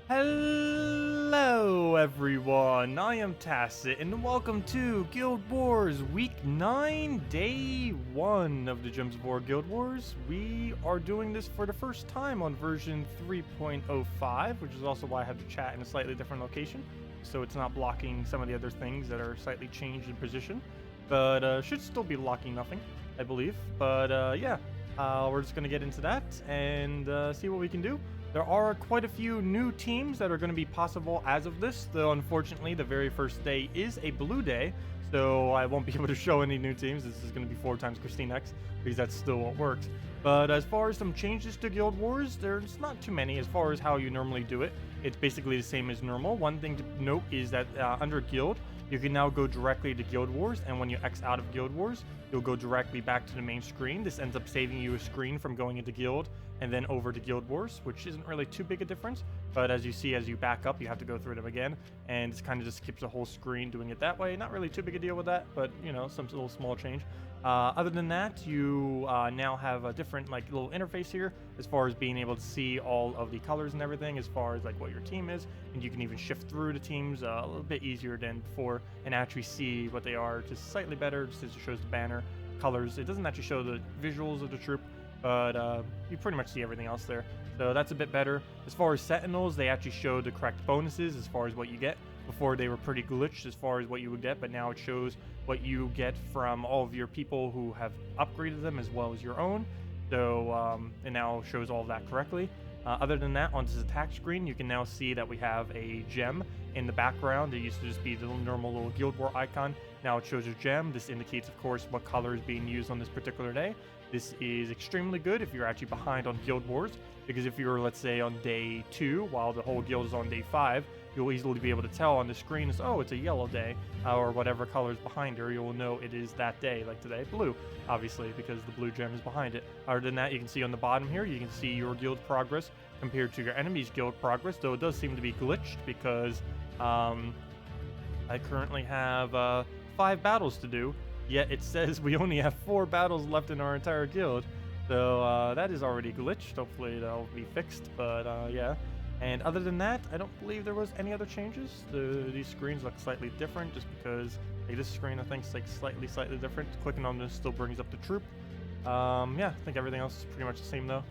Hello everyone, I am Tacet and welcome to Guild Wars Week 9, Day 1 of the Gems of War Guild Wars. We are doing this for the first time on version 3.05, which is also why I have the chat in a slightly different location, so it's not blocking some of the other things that are slightly changed in position, but should still be blocking nothing, I believe. But yeah, we're just going to get into that and see what we can do. There are quite a few new teams that are going to be possible as of this, though unfortunately the very first day is a blue day, so I won't be able to show any new teams. This is going to be 4 times KrissTigger, because that's still what works. But as far as some changes to Guild Wars, there's not too many as far as how you normally do it. It's basically the same as normal. One thing to note is that under Guild, you can now go directly to Guild Wars, and when you X out of Guild Wars, you'll go directly back to the main screen. This ends up saving you a screen from going into Guild and then over to Guild Wars, which isn't really too big a difference. But as you see, as you back up, you have to go through them again, and it kind of just skips a whole screen doing it that way. Not really too big a deal with that, but you know, some little small change. Other than that, you now have a different like little interface here as far as being able to see all of the colors and everything, as far as like what your team is, and you can even shift through the teams a little bit easier than before and actually see what they are, just slightly better, just as it shows the banner colors. It doesn't actually show the visuals of the troop, but you pretty much see everything else there, so that's a bit better. As far as Sentinels, they actually show the correct bonuses as far as what you get. Before they were pretty glitched as far as what you would get, but now it shows what you get from all of your people who have upgraded them as well as your own. So it now shows all of that correctly. Other than that, on this attack screen, you can now see that we have a gem in the background. It used to just be the normal little Guild War icon. Now it shows a gem. This indicates, of course, what color is being used on this particular day. This is extremely good if you're actually behind on Guild Wars, because if you're, let's say, on day 2 while the whole guild is on day 5, you'll easily be able to tell on the screen, oh, it's a yellow day, or whatever color is behind her. You'll know it is that day, like today, blue, obviously, because the blue gem is behind it. Other than that, you can see on the bottom here, you can see your guild progress compared to your enemy's guild progress, though it does seem to be glitched, because I currently have 5 battles to do, yet it says we only have 4 battles left in our entire guild. So that is already glitched. Hopefully that'll be fixed, but yeah. And other than that, I don't believe there was any other changes. These screens look slightly different just because like this screen I think is like slightly different. Clicking on this still brings up the troop. Yeah, I think everything else is pretty much the same though.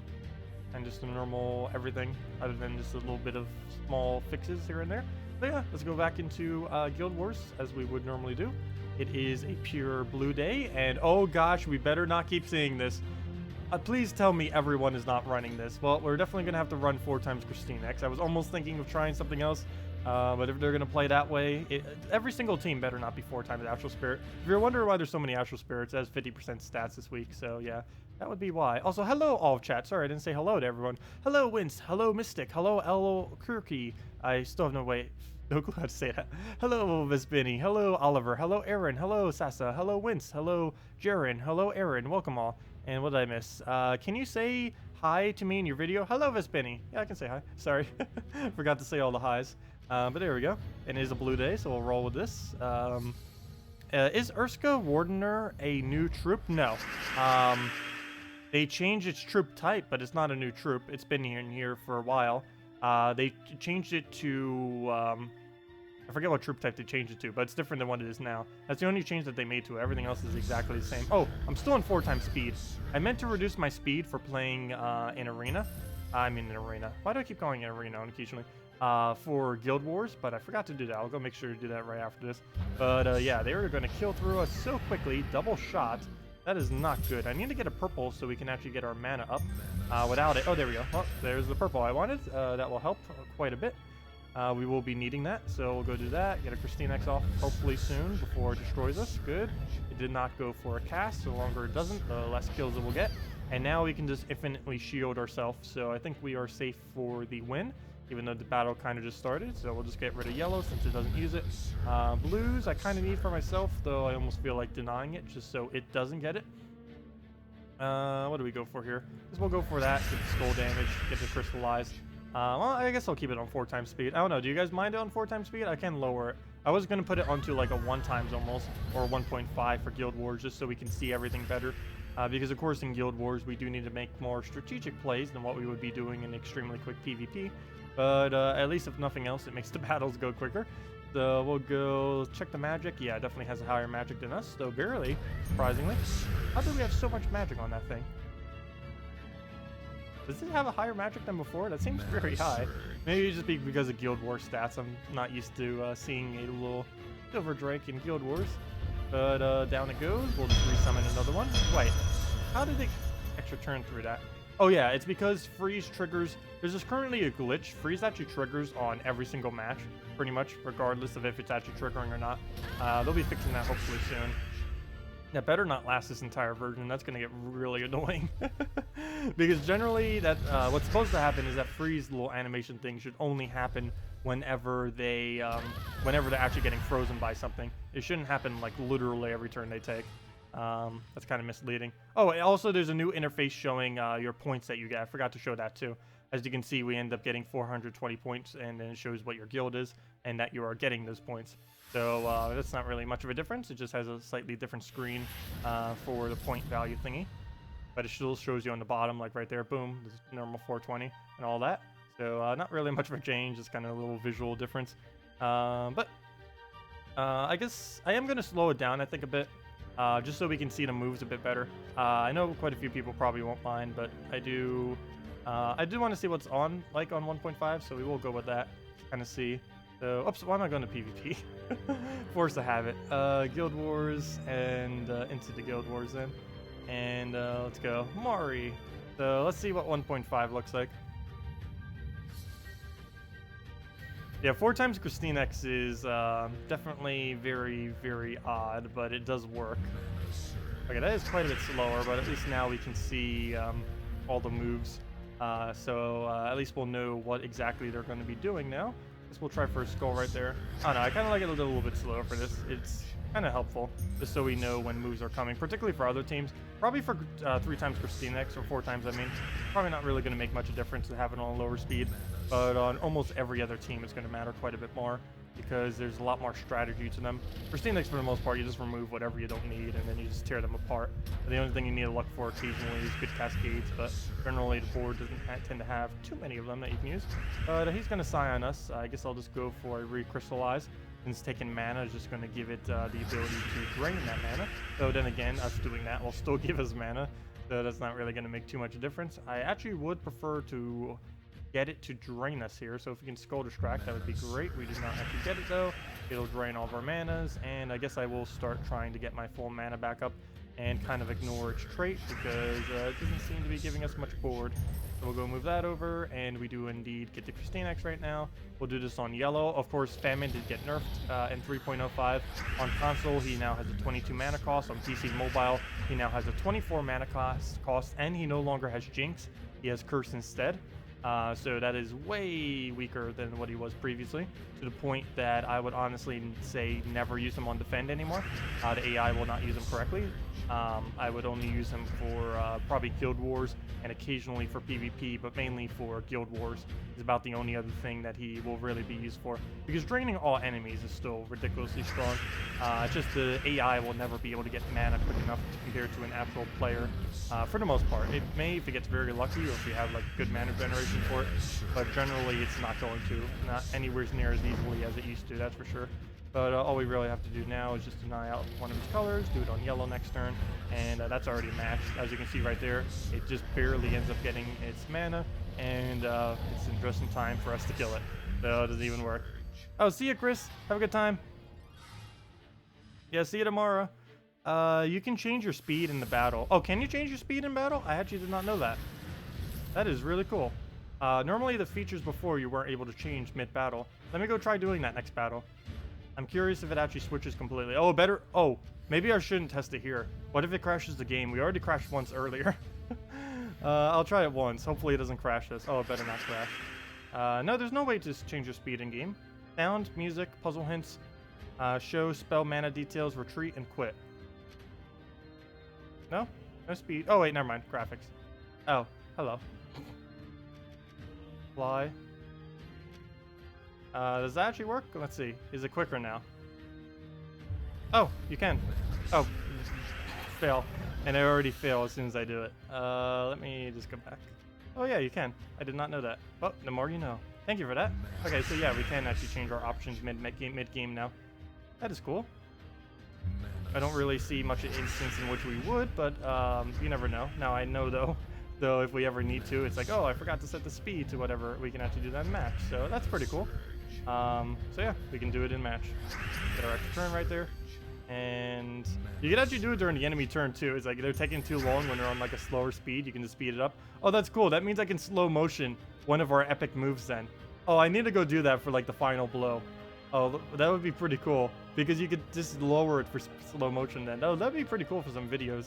And just the normal everything, other than just a little bit of small fixes here and there. But yeah, let's go back into Guild Wars as we would normally do. It is a pure blue day, and oh gosh, we better not keep seeing this. Please tell me everyone is not running this. Well, we're definitely going to have to run 4 times KrissTigger. I was almost thinking of trying something else, but if they're going to play that way, every single team better not be 4 times Astral Spirit. If you're wondering why there's so many Astral Spirits, it has 50% stats this week, so yeah, that would be why. Also, hello all of chat. Sorry, I didn't say hello to everyone. Hello Wenced, hello Mystic, hello ellcarjen. I still have no way. No clue how to say that. Hello, Vispini. Hello, Oliver. Hello, Aaron. Hello, Sasa. Hello, Wenced. Hello, Jaren. Hello, Aaron. Welcome all. And what did I miss? Can you say hi to me in your video? Hello, Vispini. Yeah, I can say hi. Sorry. Forgot to say all the highs. But there we go. And it is a blue day, so we'll roll with this. Is Urska Wardener a new troop? No. They changed its troop type, but it's not a new troop. It's been here for a while. They changed it to, I forget what troop type they changed it to, but it's different than what it is now. That's the only change that they made to it. Everything else is exactly the same. Oh, I'm still on 4 times speed. I meant to reduce my speed for playing in Arena. I'm in an Arena. Why do I keep calling it Arena occasionally? For Guild Wars, but I forgot to do that. I'll go make sure to do that right after this. But yeah, they were going to kill through us so quickly. Double shot. That is not good. I need to get a purple so we can actually get our mana up. Without it, oh, there we go. Well, there's the purple I wanted. That will help quite a bit. We will be needing that, so we'll go do that. Get a KrissTigger off hopefully soon before it destroys us. Good. It did not go for a cast. So the longer it doesn't, the less kills it will get. And now we can just infinitely shield ourselves. So I think we are safe for the win, even though the battle kind of just started. So we'll just get rid of yellow since it doesn't use it. Blues I kind of need for myself, though I almost feel like denying it just so it doesn't get it. What do we go for here? Guess we'll go for that. Get the skull damage, get the crystallized. Well, I guess I'll keep it on 4 times speed. I don't know. Do you guys mind it on 4 times speed? I can lower it. I was going to put it onto like a 1 times almost, or 1.5 for Guild Wars, just so we can see everything better. Because of course in Guild Wars we do need to make more strategic plays than what we would be doing in extremely quick PvP. But at least if nothing else, it makes the battles go quicker. So we'll go check the magic. Yeah, it definitely has a higher magic than us, though barely, surprisingly. How do we have so much magic on that thing? Does it have a higher magic than before? That seems very high. Maybe it's just because of Guild Wars stats. I'm not used to seeing a little Silver Drake in Guild Wars. But down it goes. We'll just resummon another one. Wait, how did it extra turn through that? Oh yeah, it's because freeze triggers. There's just currently a glitch. Freeze actually triggers on every single match, pretty much, regardless of if it's actually triggering or not. They'll be fixing that hopefully soon. That better not last this entire version. That's gonna get really annoying. Because generally, that what's supposed to happen is that freeze little animation thing should only happen whenever they're actually getting frozen by something. It shouldn't happen like literally every turn they take. That's kind of misleading. Oh, also there's a new interface showing your points that you get. I forgot to show that too. As you can see, we end up getting 420 points, and then it shows what your guild is and that you are getting those points. So that's not really much of a difference. It just has a slightly different screen for the point value thingy. But it still shows you on the bottom, like right there, boom, this normal 420 and all that. So not really much of a change, just kind of a little visual difference. But I guess I am going to slow it down, I think, a bit. Just so we can see the moves a bit better. I know quite a few people probably won't mind, but I do want to see what's on 1.5, so we will go with that, kind of see. So, oops, why am I going to PvP? Forced to have it. Guild Wars and into the Guild Wars then. And let's go. Mari. So let's see what 1.5 looks like. Yeah, 4 times KrissTigger is definitely very, very odd, but it does work. Okay, that is quite a bit slower, but at least now we can see all the moves. So at least we'll know what exactly they're going to be doing now. Guess we'll try for a skull right there. I don't know, I kind of like it a little bit slower for this. It's kind of helpful, just so we know when moves are coming, particularly for other teams. Probably for 3 times KrissTigger, or 4 times, I mean. Probably not really going to make much of a difference to have it on a lower speed. But on almost every other team, it's going to matter quite a bit more because there's a lot more strategy to them. KrissTigger, for the most part, you just remove whatever you don't need and then you just tear them apart. The only thing you need to look for occasionally is good cascades, but generally the board doesn't tend to have too many of them that you can use. But he's going to Scion us. I guess I'll just go for a Recrystallize. Since taking mana is just going to give it the ability to drain that mana. So then again, us doing that will still give us mana. So that's not really going to make too much difference. I actually would prefer to get it to drain us here. So if we can Skull Distract, that would be great. We did not actually get it though. It'll drain all of our manas. And I guess I will start trying to get my full mana back up and kind of ignore its trait because it doesn't seem to be giving us much board. So we'll go move that over, and we do indeed get the KrissTigger right now. We'll do this on yellow. Of course, Famine did get nerfed in 3.05. On console, he now has a 22 mana cost. On PC Mobile, he now has a 24 mana cost, and he no longer has Jinx. He has Curse instead. So that is way weaker than what he was previously, to the point that I would honestly say never use him on Defend anymore. The AI will not use him correctly. I would only use him for probably Guild Wars and occasionally for PvP, but mainly for Guild Wars is about the only other thing that he will really be used for. Because draining all enemies is still ridiculously strong. It's just the AI will never be able to get mana quick enough compared to an actual player. For the most part, it may if it gets very lucky or if you have like good mana generation for it, but generally it's not going to, not anywhere near as easily as it used to, that's for sure. But all we really have to do now is just deny out one of its colors, do it on yellow next turn, and that's already matched. As you can see right there, it just barely ends up getting its mana, and it's in just in time for us to kill it. So it doesn't even work. Oh, see ya, Chris. Have a good time. Yeah, see you tomorrow. You can change your speed in the battle. Oh, can you change your speed in battle? I actually did not know that. That is really cool. Normally the features before you weren't able to change mid-battle. Let me go try doing that next battle. I'm curious if it actually switches completely. Oh, better. Oh, maybe I shouldn't test it here. What if it crashes the game? We already crashed once earlier. I'll try it once. Hopefully it doesn't crash this. Oh, it better not crash. No, there's no way to change your speed in game. Sound, music, puzzle hints, show, spell, mana details, retreat, and quit. No? No speed. Oh, wait, never mind. Graphics. Oh, hello. Fly. Does that actually work? Let's see. Is it quicker now? Oh, you can. Oh, fail. And I already fail as soon as I do it. Let me just go back. Oh yeah, you can. I did not know that. Oh, the more you know. Thank you for that. Okay, so yeah, we can actually change our options mid-game now. That is cool. I don't really see much instance in which we would, but you never know. Now I know though if we ever need to, it's like, oh, I forgot to set the speed to whatever, we can actually do that in match. So that's pretty cool. So yeah, we can do it in match. Get our extra turn right there. And you can actually do it during the enemy turn too. It's like they're taking too long when they're on like a slower speed. You can just speed it up. Oh, that's cool. That means I can slow motion one of our epic moves then. Oh, I need to go do that for like the final blow. Oh, that would be pretty cool because you could just lower it for slow motion then. Oh, that'd be pretty cool for some videos.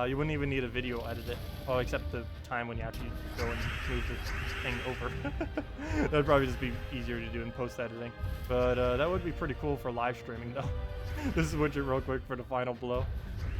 You wouldn't even need a video edit it. Oh, except the time when you actually go and move the thing over. That'd probably just be easier to do in post-editing. But that would be pretty cool for live streaming though. Just switch it real quick for the final blow.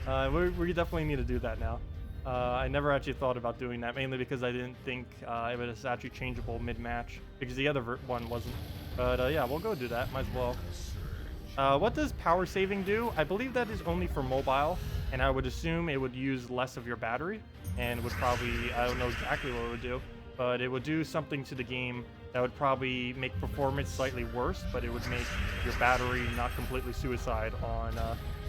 We definitely need to do that now. I never actually thought about doing that, mainly because I didn't think it was actually changeable mid-match, because the other one wasn't. But yeah, we'll go do that, might as well. What does power saving do? I believe that is only for mobile, and I would assume it would use less of your battery, and would probably, I don't know exactly what it would do, but it would do something to the game that would probably make performance slightly worse, but it would make your battery not completely suicide on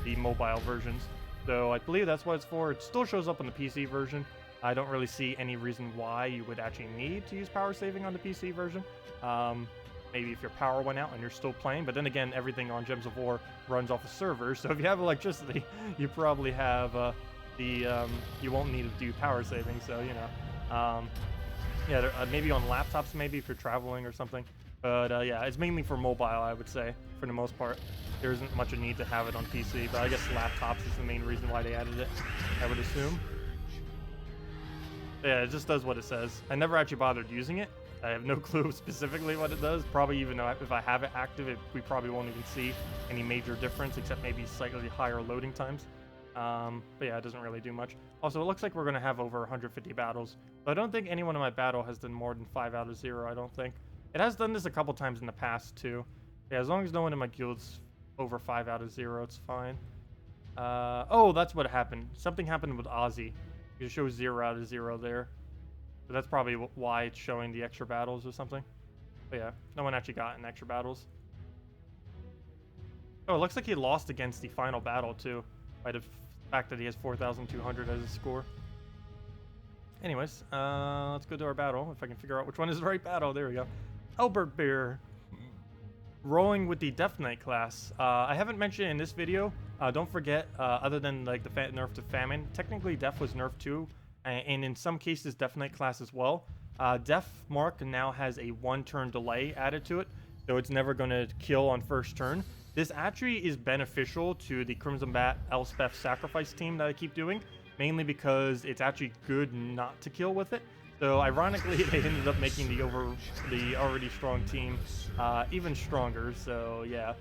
the mobile versions. So I believe that's what it's for. It still shows up on the PC version. I don't really see any reason why you would actually need to use power saving on the PC version. Maybe if your power went out and you're still playing, but then again, everything on Gems of War runs off a server, so if you have electricity, you probably have you won't need to do power saving, so you know. Yeah, maybe on laptops, maybe if you're traveling or something. But yeah, it's mainly for mobile, I would say, for the most part. There isn't much a need to have it on PC, but I guess laptops is the main reason why they added it, I would assume. Yeah, it just does what it says. I never actually bothered using it. I have no clue specifically what it does. Probably even if I have it active, we probably won't even see any major difference, except maybe slightly higher loading times. But yeah, it doesn't really do much. Also, it looks like we're going to have over 150 battles. But I don't think anyone in my battle has done more than 5 out of 0, I don't think. It has done this a couple times in the past, too. Yeah, as long as no one in my guild's over 5 out of 0, it's fine. Oh, that's what happened. Something happened with Ozzy. It shows 0 out of 0 there. So that's probably why it's showing the extra battles or something. But yeah, no one actually got in extra battles. Oh, it looks like he lost against the final battle, too. By the fact that he has 4,200 as a score. Anyways, let's go to our battle. If I can figure out which one is the right battle. There we go. Albert Bear. Rolling with the Death Knight class. I haven't mentioned it in this video. Don't forget, other than like the nerf to Famine, technically Death was nerfed too. And in some cases, Death Knight class as well. Death Mark now has a 1-turn delay added to it. So it's never going to kill on first turn. This actually is beneficial to the Crimson Bat Elspeth sacrifice team that I keep doing, mainly because it's actually good not to kill with it. So ironically, they ended up making the already strong team even stronger. So yeah,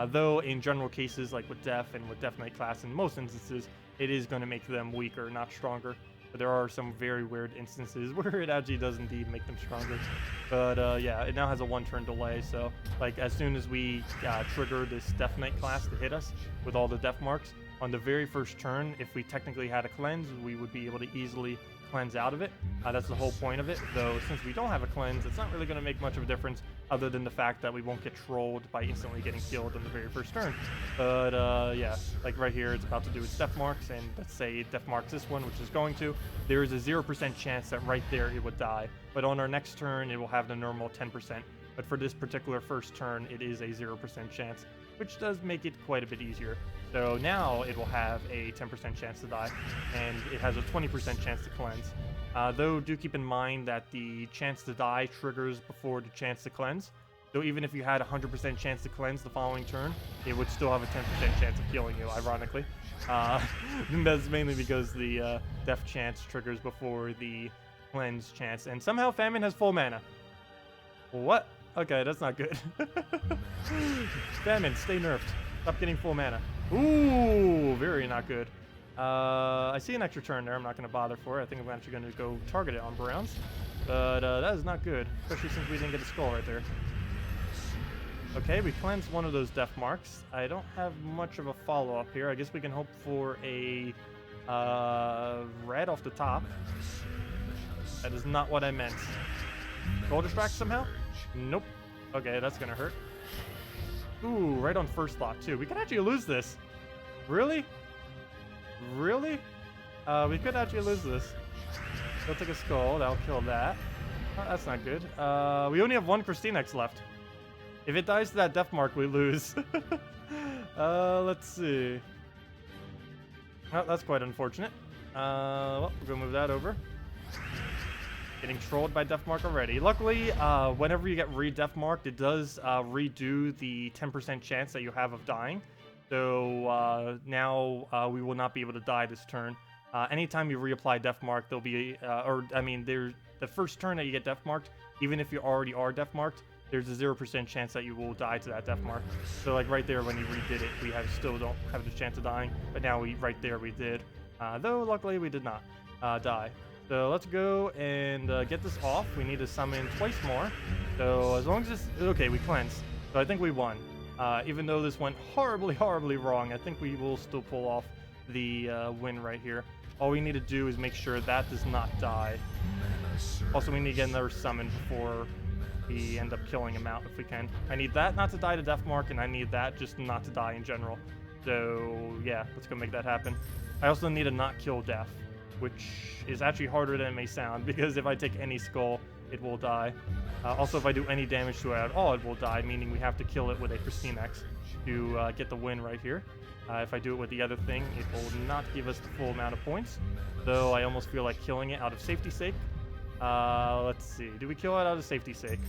though in general cases like with Death and with Death Knight class, in most instances, it is going to make them weaker, not stronger. But there are some very weird instances where it actually does indeed make them stronger. But yeah, it now has a 1-turn delay. So like as soon as we trigger this Death Knight class to hit us with all the death marks, on the very first turn, if we technically had a cleanse, we would be able to easily cleanse out of it. That's the whole point of it, though since we don't have a cleanse, it's not really going to make much of a difference other than the fact that we won't get trolled by instantly getting killed on the very first turn. But yeah, like right here, it's about to do its death marks, and let's say it death marks this one, which is going to, there is a 0% chance that right there it would die. But on our next turn, it will have the normal 10%. But for this particular first turn, it is a 0% chance, which does make it quite a bit easier. So now it will have a 10% chance to die, and it has a 20% chance to cleanse. Though do keep in mind that the chance to die triggers before the chance to cleanse. So even if you had a 100% chance to cleanse the following turn, it would still have a 10% chance of killing you, ironically. That's mainly because the death chance triggers before the cleanse chance. And somehow Famine has full mana. What? Okay, that's not good. Famine, stay nerfed. Stop getting full mana. Ooh, very not good. I see an extra turn there. I'm not going to bother for it. I think I'm actually going to go target it on Browns. But that is not good, especially since we didn't get a skull right there. Okay, we cleansed one of those death marks. I don't have much of a follow-up here. I guess we can hope for a red off the top. That is not what I meant. Gold distract somehow? Nope. Okay, that's gonna hurt. Ooh, right on first thought too. We could actually lose this. Really? Really? We could actually lose this. They'll take a skull. That'll kill that. Oh, that's not good. We only have one KrissTigger left. If it dies to that death mark, we lose. Let's see. Oh, that's quite unfortunate. Well, we're gonna move that over. Getting trolled by death mark already. Luckily, whenever you get re-death marked, it does redo the 10% chance that you have of dying. So now we will not be able to die this turn. Anytime you reapply death mark, there'll be, the first turn that you get death marked, even if you already are death marked, there's a 0% chance that you will die to that death mark. So like right there when you redid it, we still don't have the chance of dying, but now right there we did. Though luckily we did not die. So let's go and get this off. We need to summon twice more. So as long as it's, okay, we cleansed. So I think we won. Even though this went horribly, horribly wrong, I think we will still pull off the win right here. All we need to do is make sure that does not die. Also, we need to get another summon before we end up killing him out if we can. I need that not to die to death mark, and I need that just not to die in general. So yeah, let's go make that happen. I also need a not kill death, which is actually harder than it may sound, because if I take any skull, it will die. Also, if I do any damage to it at all, it will die, meaning we have to kill it with a KrissTigger to get the win right here. If I do it with the other thing, it will not give us the full amount of points, though I almost feel like killing it out of safety's sake. Let's see. Do we kill it out of safety's sake?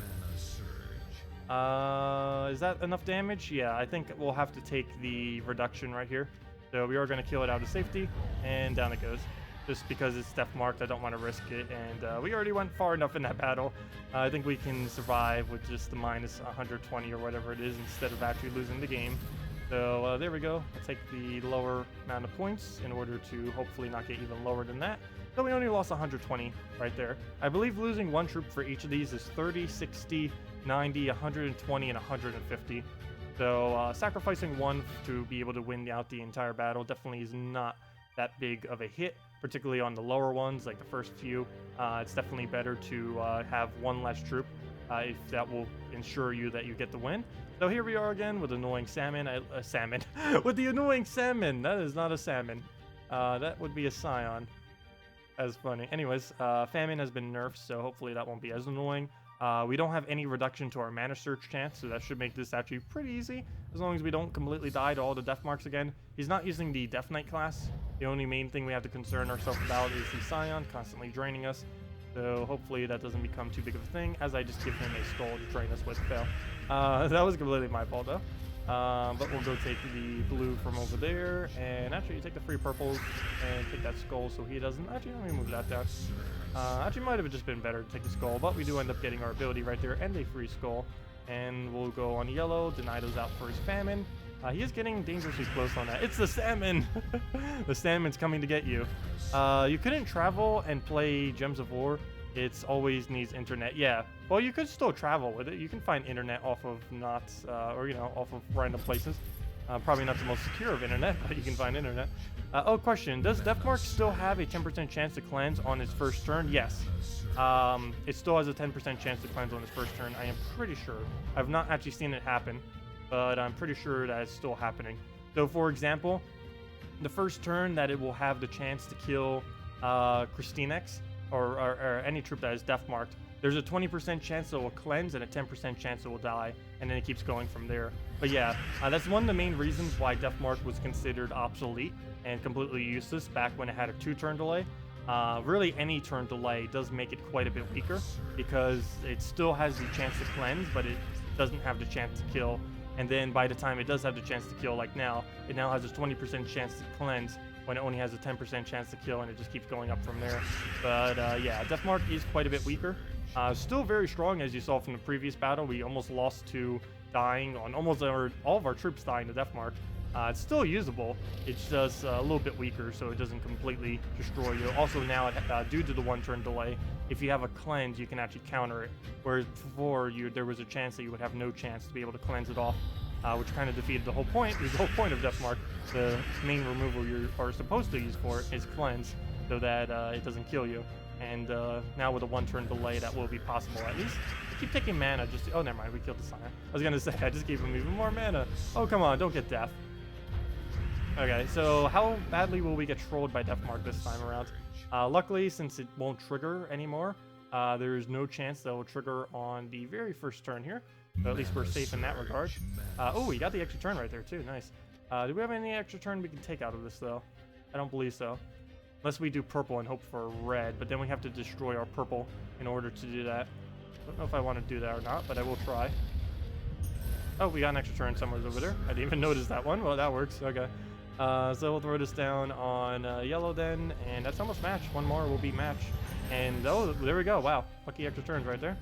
Is that enough damage? Yeah, I think we'll have to take the reduction right here. So we are going to kill it out of safety, and down it goes. Just because it's death marked, I don't want to risk it, and we already went far enough in that battle. I think we can survive with just the minus 120 or whatever it is instead of actually losing the game. So there we go. I'll take the lower amount of points in order to hopefully not get even lower than that. So we only lost 120 right there. I believe losing one troop for each of these is 30, 60, 90, 120, and 150. So sacrificing one to be able to win out the entire battle definitely is not that big of a hit, particularly on the lower ones, like the first few. It's definitely better to have one less troop if that will ensure you that you get the win. So here we are again with annoying salmon. With the annoying salmon. That is not a salmon. That would be a scion. That's funny. Anyways, famine has been nerfed, so hopefully that won't be as annoying. We don't have any reduction to our mana search chance, so that should make this actually pretty easy, as long as we don't completely die to all the death marks again. He's not using the Death Knight class. The only main thing we have to concern ourselves about is the Scion constantly draining us. So hopefully that doesn't become too big of a thing, as I just give him a skull to drain us with. Fail. That was completely my fault though. But we'll go take the blue from over there, and actually you take the 3 purples and take that skull so he doesn't. Actually, let me move that down. Actually, might have just been better to take the skull, but we do end up getting our ability right there and a free skull. And we'll go on yellow. Denido's out for his famine. He is getting dangerously close on that. It's the salmon! The salmon's coming to get you. You couldn't travel and play Gems of War. It's always needs internet. Yeah, well, you could still travel with it. You can find internet off of knots, or, you know, off of random places. Probably not the most secure of internet, but you can find internet. Oh, question. Does Deathmark still have a 10% chance to cleanse on its first turn? Yes. It still has a 10% chance to cleanse on its first turn. I am pretty sure. I've not actually seen it happen, but I'm pretty sure that it's still happening. So, for example, the first turn that it will have the chance to kill KrissTigger or any troop that is death-marked, there's a 20% chance it will cleanse and a 10% chance it will die, and then it keeps going from there. But yeah, that's one of the main reasons why Deathmark was considered obsolete and completely useless back when it had a 2-turn delay. Really, any turn delay does make it quite a bit weaker because it still has the chance to cleanse, but it doesn't have the chance to kill. And then by the time it does have the chance to kill, like now, it now has a 20% chance to cleanse when it only has a 10% chance to kill, and it just keeps going up from there. But yeah, Deathmark is quite a bit weaker. Still very strong, as you saw from the previous battle. We almost lost to dying on almost all of our troops dying to Deathmark. It's still usable. It's just a little bit weaker, so it doesn't completely destroy you. Also now, due to the 1-turn delay, if you have a cleanse, you can actually counter it. Whereas before, there was a chance that you would have no chance to be able to cleanse it off, which kind of defeated the whole point. Because the whole point of Deathmark, the main removal you are supposed to use for it, is cleanse. so that it doesn't kill you. And now with a 1-turn delay, that will be possible at least. Keep taking mana just to, oh, never mind, we killed the Sire. I was gonna say, I just gave him even more mana. Oh, come on, don't get death. Okay, so how badly will we get trolled by Deathmark this time around? Luckily, since it won't trigger anymore, there is no chance that it will trigger on the very first turn here. So at least we're safe in that regard. Oh, we got the extra turn right there too, nice. Do we have any extra turn we can take out of this though? I don't believe so. Unless we do purple and hope for red, but then we have to destroy our purple in order to do that. Don't know if I want to do that or not, but I will try. Oh, we got an extra turn somewhere over there. I didn't even notice that one. Well, that works. Okay. So we'll throw this down on yellow then, and that's almost match. One more will be match. And oh, there we go. Wow, lucky extra turns right there.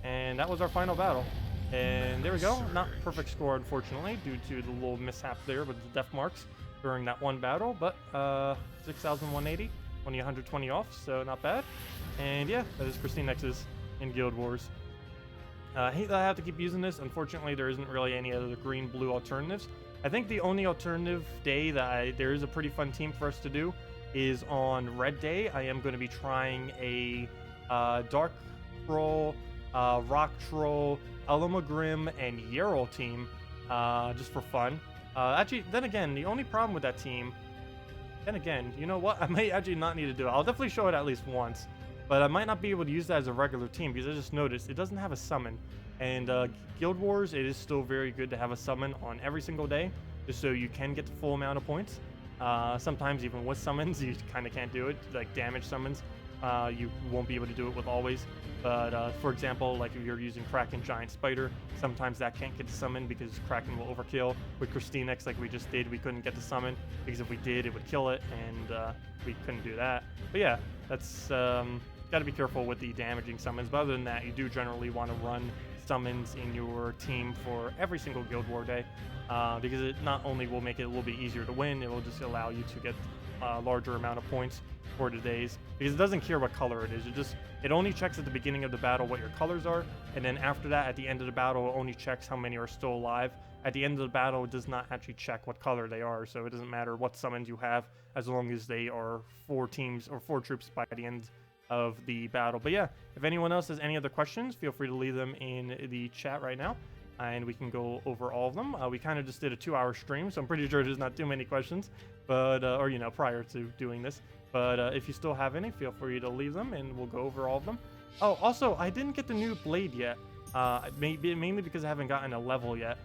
And that was our final battle. And there we go. Not perfect score, unfortunately, due to the little mishap there with the death marks during that one battle. But 6,180, only 120 off, so not bad. And yeah, that is KrissTigger's in Guild Wars. I hate that I have to keep using this. Unfortunately, there isn't really any other green-blue alternatives. I think the only alternative day that there is a pretty fun team for us to do is on Red Day. I am going to be trying a Dark Troll, Rock Troll, Elamagrim, and Yarrow team just for fun. Actually, then again, the only problem with that team, then again, you know what? I might actually not need to do it. I'll definitely show it at least once, but I might not be able to use that as a regular team because I just noticed it doesn't have a summon. And Guild Wars, it is still very good to have a summon on every single day, just so you can get the full amount of points. Sometimes even with summons, you kind of can't do it, like damage summons. You won't be able to do it with always. But for example, like if you're using Kraken Giant Spider, sometimes that can't get to summon because Kraken will overkill. With KrissTigger, like we just did, we couldn't get to summon because if we did, it would kill it, and we couldn't do that. But yeah, that's got to be careful with the damaging summons. But other than that, you do generally want to run summons in your team for every single Guild War day because it not only will make it a little bit easier to win, it will just allow you to get a larger amount of points for the days, because it doesn't care what color it is. It only checks at the beginning of the battle what your colors are, and then after that, at the end of the battle, it only checks how many are still alive. At the end of the battle, it does not actually check what color they are, so it doesn't matter what summons you have as long as they are 4 teams or 4 troops by the end of the battle. But yeah, if anyone else has any other questions, feel free to leave them in the chat right now, and we can go over all of them. We kind of just did a 2-hour stream, so I'm pretty sure there's not too many questions, but or you know, prior to doing this. But if you still have any, feel free to leave them, and we'll go over all of them. Oh, also, I didn't get the new blade yet, mainly because I haven't gotten a level yet.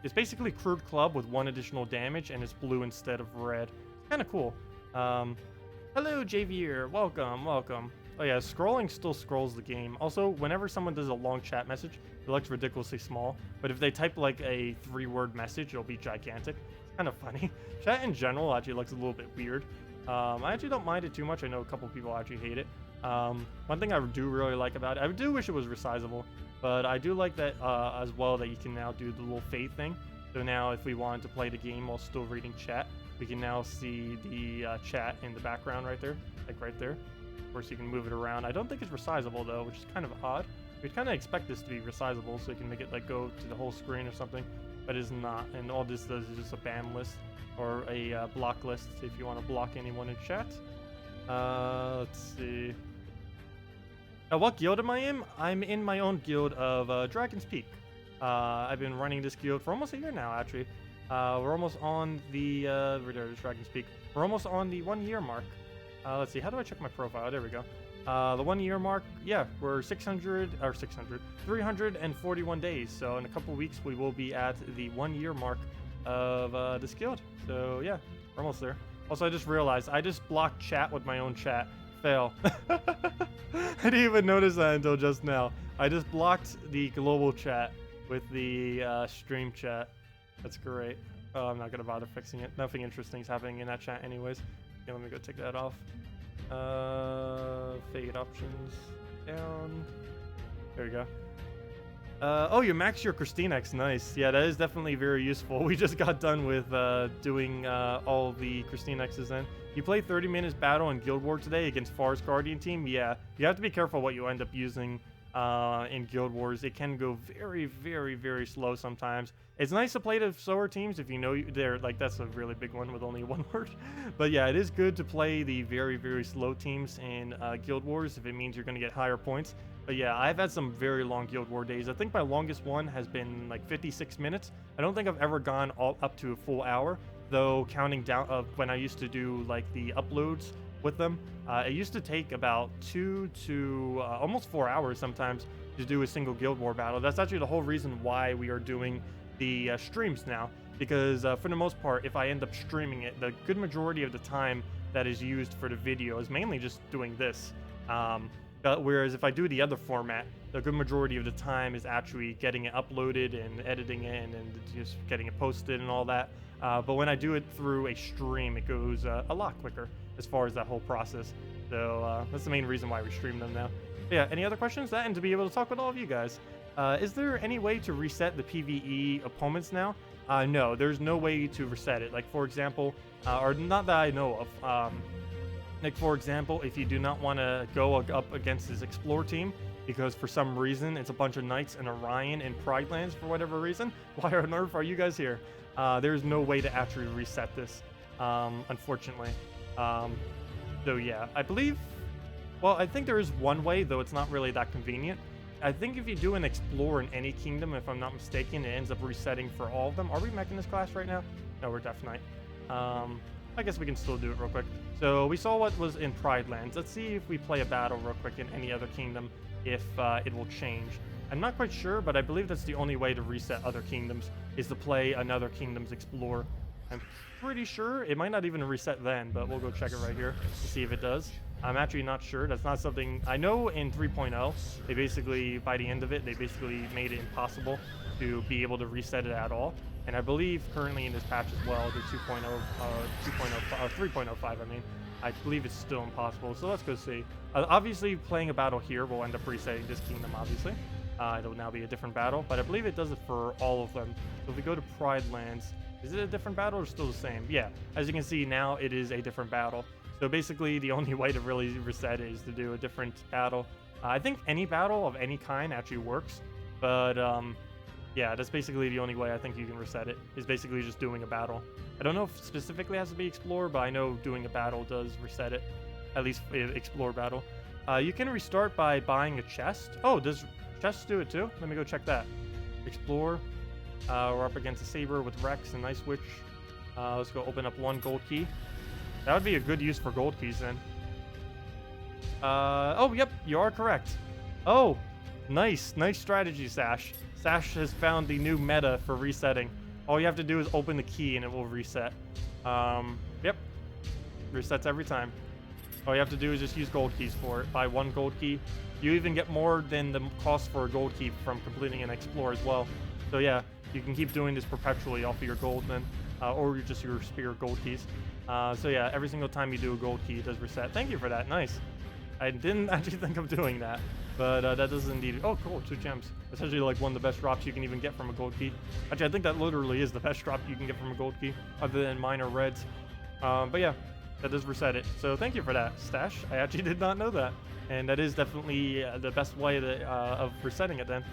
It's basically Crude Club with 1 additional damage, and it's blue instead of red. It's kind of cool. Hello, Javier. Welcome, welcome. Oh yeah, scrolling still scrolls the game. Also, whenever someone does a long chat message, it looks ridiculously small. But if they type like a 3-word message, it'll be gigantic. It's kind of funny. Chat in general actually looks a little bit weird. I actually don't mind it too much. I know a couple people actually hate it. One thing I do really like about it, I do wish it was resizable, but I do like that as well, that you can now do the little fade thing. So now if we wanted to play the game while still reading chat, we can now see the chat in the background right there, like right there. Of course, you can move it around. I don't think it's resizable though, which is kind of odd. We'd kind of expect this to be resizable so you can make it like go to the whole screen or something, but it's not. And all this does is just a ban list or a block list if you want to block anyone in chat. Let's see. What guild am I in? I'm in my own guild of Dragon's Peak. I've been running this guild for almost a year now, actually. We're almost on the there's Dragon's Peak. We're almost on the 1-year mark. Let's see, how do I check my profile? There we go. The 1-year mark, yeah, we're 341 days. So in a couple weeks, we will be at the 1-year mark of this guild. So yeah, we're almost there. Also, I just realized I just blocked chat with my own chat. Fail. I didn't even notice that until just now. I just blocked the global chat with the stream chat. That's great. Oh, I'm not gonna bother fixing it. Nothing interesting is happening in that chat anyways. Okay, let me go take that off. Fade options down. There we go. Oh, you max your KrissTigger. Nice. Yeah, that is definitely very useful. We just got done with doing all the KrissTigger then. You played 30 minutes battle in Guild War today against Forest Guardian team. Yeah, you have to be careful what you end up using in Guild Wars. It can go very, very, very slow sometimes, It's nice to play the slower teams if you know they're like, that's a really big one with only one word. But yeah, it is good to play the very, very slow teams in Guild Wars if it means you're going to get higher points. But yeah, I've had some very long Guild War days. I think my longest one has been like 56 minutes. I don't think I've ever gone all up to a full hour, though counting down when I used to do like the uploads with them. It used to take about 2 to almost 4 hours sometimes to do a single Guild War battle. That's actually the whole reason why we are doing the streams now, because for the most part, if I end up streaming it, the good majority of the time that is used for the video is mainly just doing this. Whereas if I do the other format, the good majority of the time is actually getting it uploaded and editing it and just getting it posted and all that. But when I do it through a stream, it goes a lot quicker as far as that whole process. So that's the main reason why we stream them now. But yeah, any other questions? That and to be able to talk with all of you guys. Is there any way to reset the PvE opponents now? No, there's no way to reset it. Like, for example, or not that I know of. Like, for example, if you do not want to go up against this Explore team, because for some reason it's a bunch of Knights and Orion in Pride Lands for whatever reason, why on earth are you guys here? There's no way to actually reset this, unfortunately. So yeah, I believe, well, I think there is one way, though it's not really that convenient. I think if you do an Explore in any kingdom, if I'm not mistaken, it ends up resetting for all of them. Are we Mechanist class right now? No, we're Death Knight. I guess we can still do it real quick. So we saw what was in Pride Lands. Let's see if we play a battle real quick in any other kingdom, if it will change. I'm not quite sure, but I believe that's the only way to reset other kingdoms, is to play another kingdom's Explore. I'm pretty sure it might not even reset then, but we'll go check it right here to see if it does. I'm actually not sure. That's not something I know. In 3.0, they basically, by the end of it, they basically made it impossible to be able to reset it at all. And I believe currently in this patch as well, the 3.05, I mean, I believe it's still impossible. So let's go see. Obviously, playing a battle here will end up resetting this kingdom, obviously. It'll now be a different battle, but I believe it does it for all of them. So if we go to Pride Lands, is it a different battle or still the same? Yeah, as you can see now, it is a different battle. So basically, the only way to really reset is to do a different battle. I think any battle of any kind actually works, but yeah, that's basically the only way I think you can reset it, is basically just doing a battle. I don't know if specifically it has to be Explore, but I know doing a battle does reset it, at least Explore battle. You can restart by buying a chest. Oh, does chests do it too? Let me go check that. Explore. We're up against a Saber with Rex and Nice Witch. Let's go open up one gold key. That would be a good use for gold keys then. Oh, yep, you are correct. Oh, nice strategy, Sash. Sash has found the new meta for resetting. All you have to do is open the key and it will reset. Yep, resets every time. All you have to do is just use gold keys for it. Buy one gold key. You even get more than the cost for a gold key from completing an Explore as well. So yeah, you can keep doing this perpetually off of your gold then, or just your spear gold keys. So yeah, every single time you do a gold key, it does reset. Thank you for that. Nice. I didn't actually think of doing that, but that does indeed. Oh, cool. 2 gems. That's actually like one of the best drops you can even get from a gold key. Actually, I think that literally is the best drop you can get from a gold key, other than minor reds. But yeah, that does reset it. So thank you for that, Stash. I actually did not know that, and that is definitely the best way to, of resetting it then.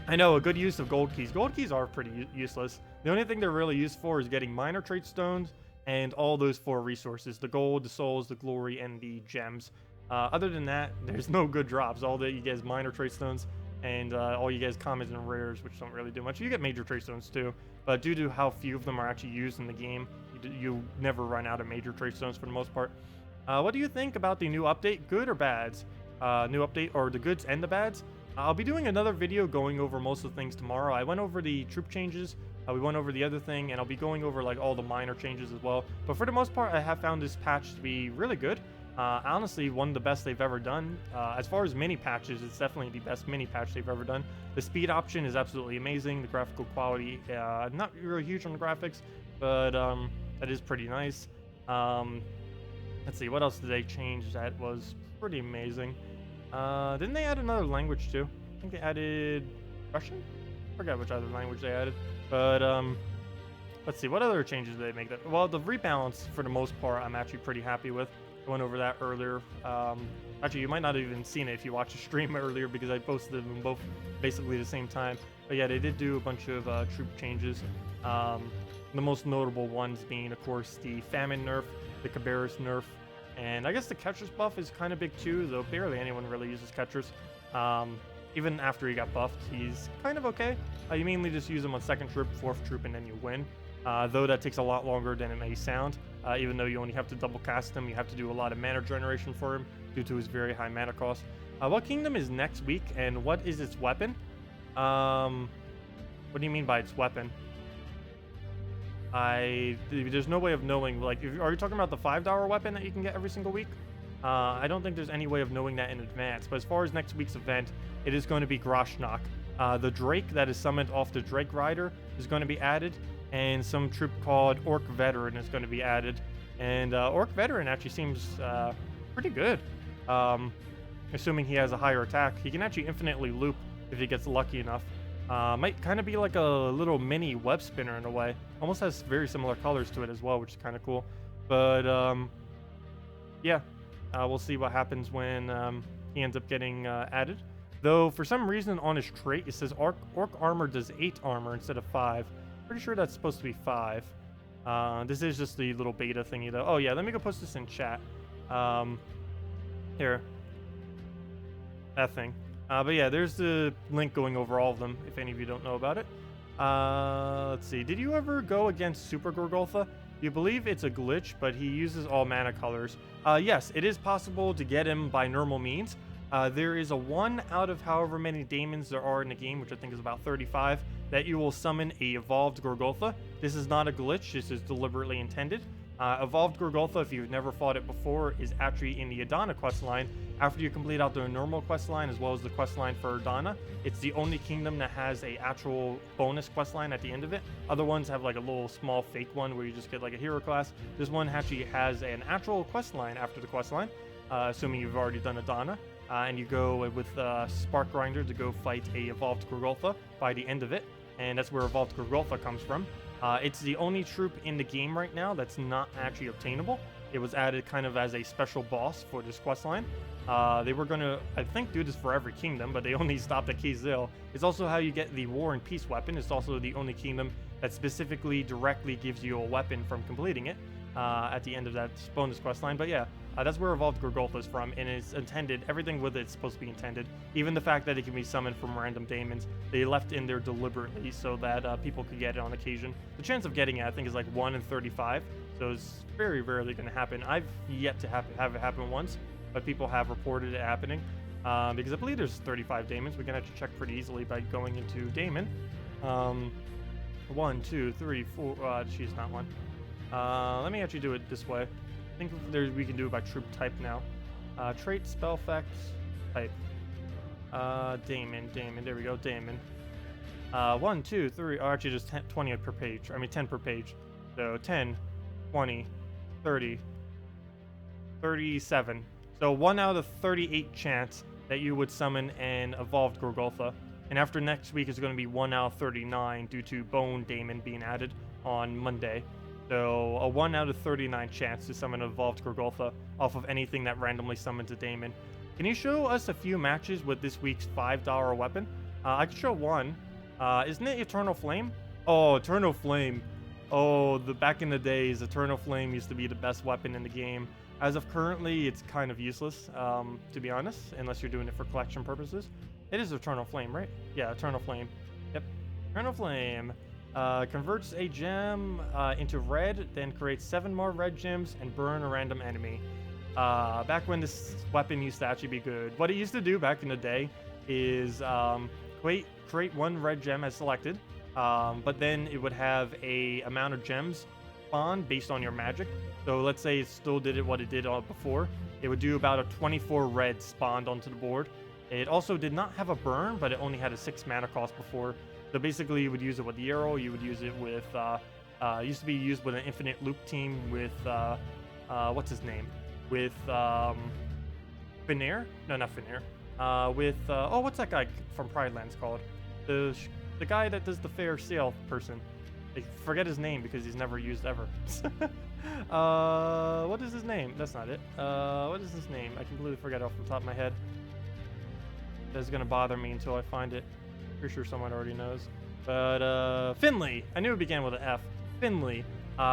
I know, a good use of gold keys. Gold keys are pretty useless. The only thing they're really used for is getting minor trait stones and all those 4 resources: the gold, the souls, the glory, and the gems. Other than that, there's no good drops. All that you get is minor trait stones, and all you get is commons and rares, which don't really do much. You get major trait stones too, but due to how few of them are actually used in the game, you never run out of major trait stones for the most part. What do you think about the new update? Good or bads? New update, or the goods and the bads? I'll be doing another video going over most of the things tomorrow. I went over the troop changes, we went over the other thing, and I'll be going over like all the minor changes as well. But for the most part, I have found this patch to be really good. Honestly, one of the best they've ever done. As far as mini patches, it's definitely the best mini patch they've ever done. The speed option is absolutely amazing. The graphical quality, not really huge on the graphics, but that is pretty nice. Let's see, what else did they change that was pretty amazing? Didn't they add another language too? I think they added Russian? I forgot which other language they added. But let's see, what other changes did they make? Well, the rebalance for the most part I'm actually pretty happy with. I went over that earlier. Actually, you might not have even seen it if you watched the stream earlier because I posted them both basically the same time. But yeah, they did do a bunch of troop changes. The most notable ones being, of course, the Famine nerf, the Cabarrus nerf, and I guess the Catcher's buff is kind of big too, though barely anyone really uses Catchers. Even after he got buffed, he's kind of okay. You mainly just use him on 2nd troop, 4th troop, and then you win. Though that takes a lot longer than it may sound. Even though you only have to double cast him, you have to do a lot of mana generation for him due to his very high mana cost. What kingdom is next week, and what is its weapon? What do you mean by its weapon? There's no way of knowing. Like, are you talking about the $5 weapon that you can get every single week? I don't think there's any way of knowing that in advance. But as far as next week's event, it is going to be Groshnock. The Drake that is summoned off the Drake Rider is going to be added, and some troop called Orc Veteran is going to be added. And Orc Veteran actually seems pretty good. Assuming he has a higher attack, he can actually infinitely loop if he gets lucky enough. Might kind of be like a little mini web spinner in a way. Almost has very similar colors to it as well, which is kind of cool. But yeah, we'll see what happens when he ends up getting added. Though for some reason on his trait it says Orc Armor does 8 armor instead of 5. Pretty sure that's supposed to be 5. This is just the little beta thingy though. Oh yeah, let me go post this in chat. Here. That thing. But yeah, there's the link going over all of them, if any of you don't know about it. Let's see. Did you ever go against Super Gorgolfa? You believe it's a glitch, but he uses all mana colors. Yes, it is possible to get him by normal means. There is a 1 out of however many daemons there are in the game, which I think is about 35, that you will summon a Evolved Gorgolfa. This is not a glitch, this is deliberately intended. Evolved Gorgolfa, if you've never fought it before, is actually in the Adana questline. After you complete out the normal questline as well as the questline for Adana, it's the only kingdom that has a actual bonus questline at the end of it. Other ones have like a little small fake one where you just get like a hero class. This one actually has an actual questline after the questline, assuming you've already done Adana. And you go with Spark Grinder to go fight a Evolved Gorgolfa by the end of it, and that's where Evolved Gorgolfa comes from. It's the only troop in the game right now that's not actually obtainable. It was added kind of as a special boss for this questline. They were going to, I think, do this for every kingdom, but they only stopped at Kazil. It's also how you get the War and Peace weapon. It's also the only kingdom that specifically directly gives you a weapon from completing it at the end of that bonus questline. But yeah, that's where Evolved Gorgolfa is from, and it's intended, everything with it's supposed to be intended. Even the fact that it can be summoned from random daemons, they left in there deliberately so that people could get it on occasion. The chance of getting it, I think, is like 1 in 35, so it's very rarely going to happen. I've yet to have it happen once, but people have reported it happening, because I believe there's 35 daemons. We can actually check pretty easily by going into daemon. 1, 2, 3, 4, geez, not 1. Let me actually do it this way. I think we can do it by troop type now. Trait, spell effects, type. Daemon, there we go, daemon. 1, 2, 3, or actually just 20 per page. I mean 10 per page. So 10, 20, 30, 37. So 1 out of 38 chance that you would summon an Evolved Gorgolfa. And after next week is going to be 1 out of 39 due to Bone Daemon being added on Monday. So a 1 out of 39 chance to summon an Evolved Gorgolfa off of anything that randomly summons a daemon. Can you show us a few matches with this week's $5 weapon? I can show one. Isn't it Eternal Flame? Oh, Eternal Flame. Oh, back in the days, Eternal Flame used to be the best weapon in the game. As of currently, it's kind of useless, to be honest, unless you're doing it for collection purposes. It is Eternal Flame, right? Yeah, Eternal Flame. Yep. Eternal Flame. Converts a gem into red, then creates 7 more red gems and burn a random enemy. Back when this weapon used to actually be good. What it used to do back in the day is create 1 red gem as selected, but then it would have a amount of gems spawn based on your magic. So let's say it still did what it did before. It would do about a 24 red spawned onto the board. It also did not have a burn, but it only had a 6 mana cost before. So basically, you would use it with the arrow. You would use it with, used to be used with an infinite loop team with, what's his name? With, Finnair? No, not Finnair. With, oh, what's that guy from Pride Lands called? The guy that does the fair sale person. I forget his name because he's never used ever. What is his name? That's not it. What is his name? I completely forget off the top of my head. That's gonna bother me until I find it. Pretty sure someone already knows. But, Finley! I knew it began with an F. Finley.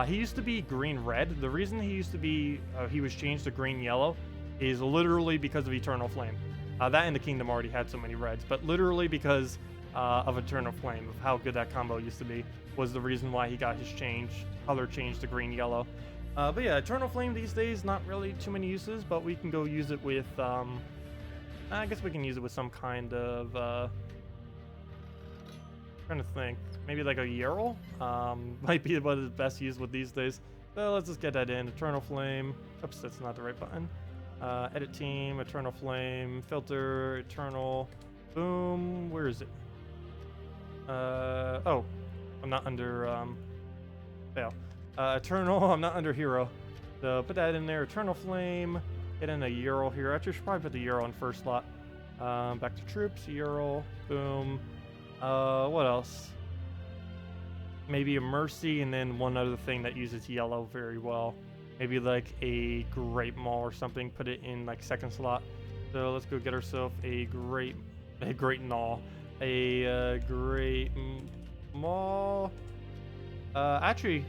He used to be green-red. The reason he used to be, he was changed to green-yellow is literally because of Eternal Flame. That and the Kingdom already had so many reds, but literally because of Eternal Flame, of how good that combo used to be, was the reason why he got his color change to green-yellow. But yeah, Eternal Flame these days, not really too many uses, but we can go use it with, I guess we can use it with some kind of, trying to think, maybe like a Ural? Might be what is best used with these days. So let's just get that in. Eternal Flame. Oops, that's not the right button. Edit team, Eternal Flame, filter, Eternal, boom. Where is it? Oh, I'm not under, fail. Eternal, I'm not under hero. So put that in there. Eternal Flame, get in a Ural here. Actually, I should probably put the Ural in first slot. Back to troops, Ural, boom. What else? Maybe a Mercy, and then one other thing that uses yellow very well. Maybe like a Great Maul or something. Put it in like second slot. So let's go get ourselves a Great Maul. A Great Maul. Actually,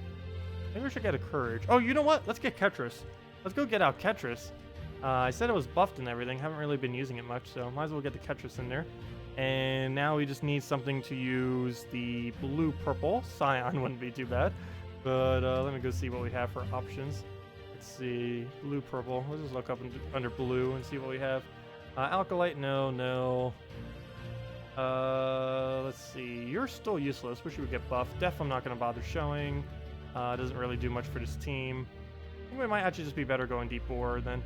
maybe we should get a Courage. Oh, you know what? Let's get Ketris. Let's go get out Ketris. I said it was buffed and everything. Haven't really been using it much, so might as well get the Ketris in there. And now we just need something to use the blue-purple. Scion wouldn't be too bad. But let me go see what we have for options. Let's see. Blue-purple. Let's just look up under blue and see what we have. Alkalite, no. Let's see. You're still useless. Wish you would get buffed. Def, I'm not going to bother showing. Doesn't really do much for this team. I think we might actually just be better going deep bore then.